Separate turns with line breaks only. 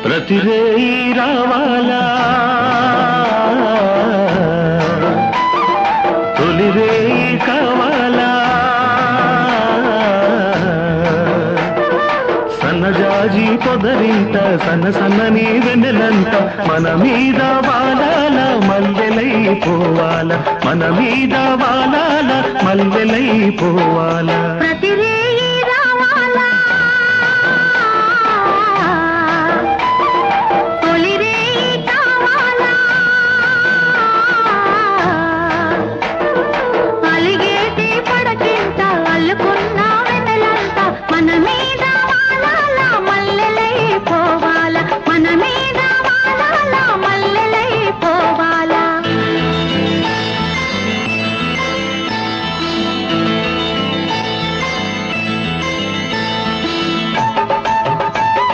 ప్రతిరేయి రావాలా తొలిరేయి కావాలా సన్నజాజి పొదరింట సన్న సన్నని వెన్నెలంట మన మీద వాలాల మల్లెలై పోవాల మన మీద వాలాల మల్లెలై పోవాల